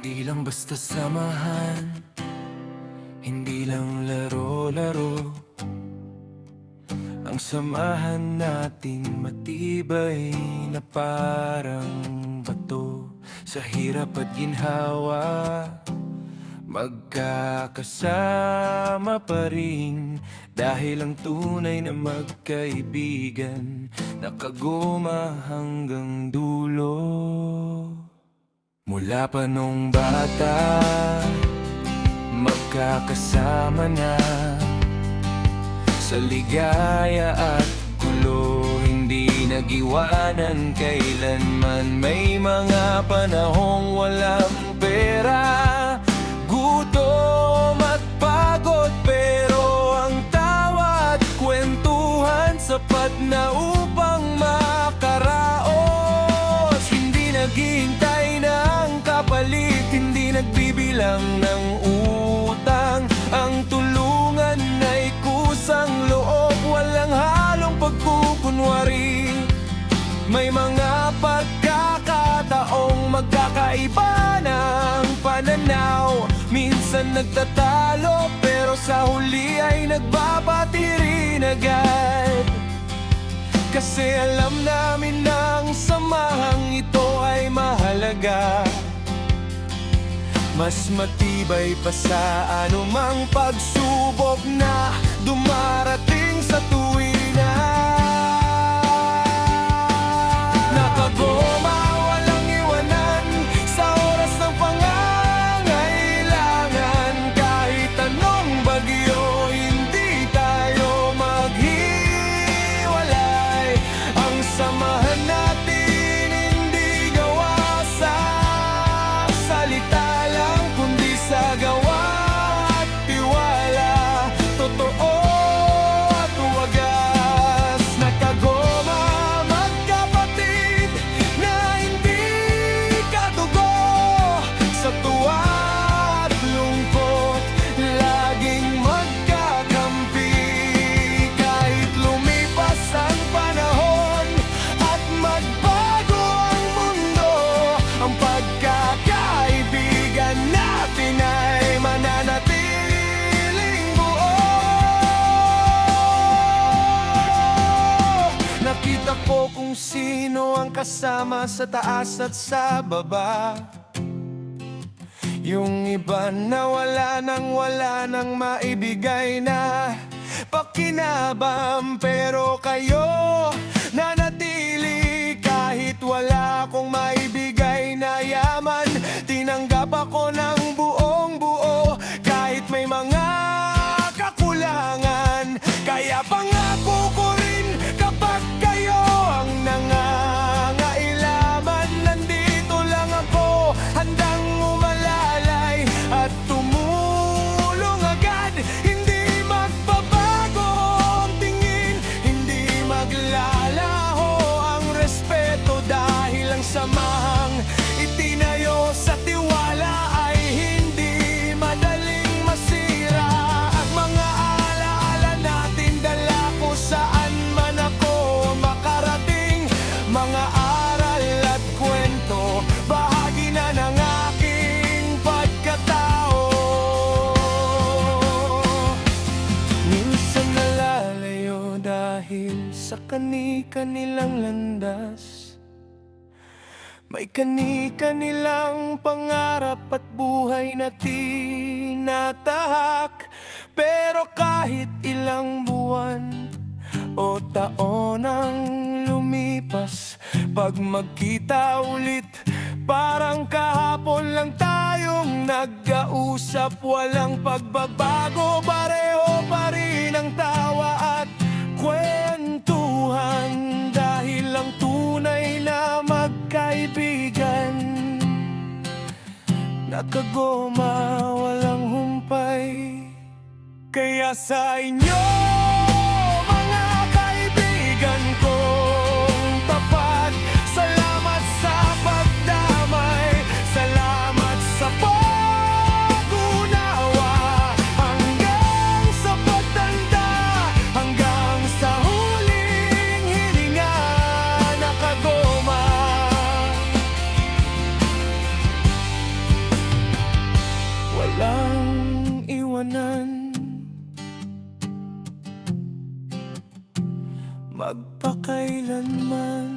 Di lang basta samahan, hindi lang laro-laro. Ang samahan natin matibay na parang bato. Sa hirap at ginhawa, magkakasama pa rin. Dahil ang tunay na magkaibigan, nakaguma hanggang dulo. Mula pa nung bata, magkakasama na. Sa ligaya at gulo, hindi nag-iwanan kailanman. May mga panahong walang pera, gutom at pagod, pero ang tawa at kwentuhan sapat na upang makaraos. Hindi naghihintay ng kapalit, hindi nagbibilang ng utang. Ang tulungan ay kusang loob, walang halong pagkukunwari. May mga pagkakataong magkakaiba ng pananaw. Minsan nagtatalo, pero sa huli ay nagbabati rin agad. Kasi alam namin ng samahang ito ay mahalaga. Mas matibay pa sa anumang pagsubok na dumarating sa tuwina. Nakagoma, walang iwanan sa oras ng pangangailangan. Kahit anong bagyo, hindi tayo maghiwalay. Ang samahan natin hindi gawa sa salita, sa gawa at tiwala, totoo at wagas. Nakagoma, magkapatid na hindi kadugo. Sa tuwa at lungkot, laging magkakampi. Kahit lumipas ang panahon at magbago ang mundo, ang pagkakaibigan natin ay mananatiling buo. Nakita ko kung sino ang kasama sa taas at sa baba. Yung iba na wala nang maibigay na pakinabang, pero kayo nanatili. Kahit wala akong maibigay na yaman, tinanggap ako ng buong buo. Kahit may mga kakulangan, kaya pangako ko rin kapag kayo ang nangangailangan. Nandito lang ako, handang umalalay at tumulong agad. Hindi magbabago ang tingin, hindi maglalaho ang respeto. Dahil ang samahang itinayo sa tiwala ay hindi madaling masira. Ang mga alaala natin dala ko saan man ako makarating. Mga aral at kwento, bahagi na ng aking pagkatao. Minsan nalalayo dahil sa kani-kanilang landas. May kani-kanilang pangarap at buhay na tinatahak. Pero kahit ilang buwan o taon ang lumipas, pag magkita ulit, parang kahapon lang tayong nag-kausap. Walang pagbabago, pareho pa rin ang tawa at kwentuhan. Dahil ang tunay na magkaibigan, nakagoma, walang humpay. Kaya sa inyo, mga kaibigan kong tapat, salamat sa pagdamay, salamat sa pag-unawa. Hanggang sa pagtanda, hanggang sa huling hininga, nakagoma. iwanan. Magpakailanman.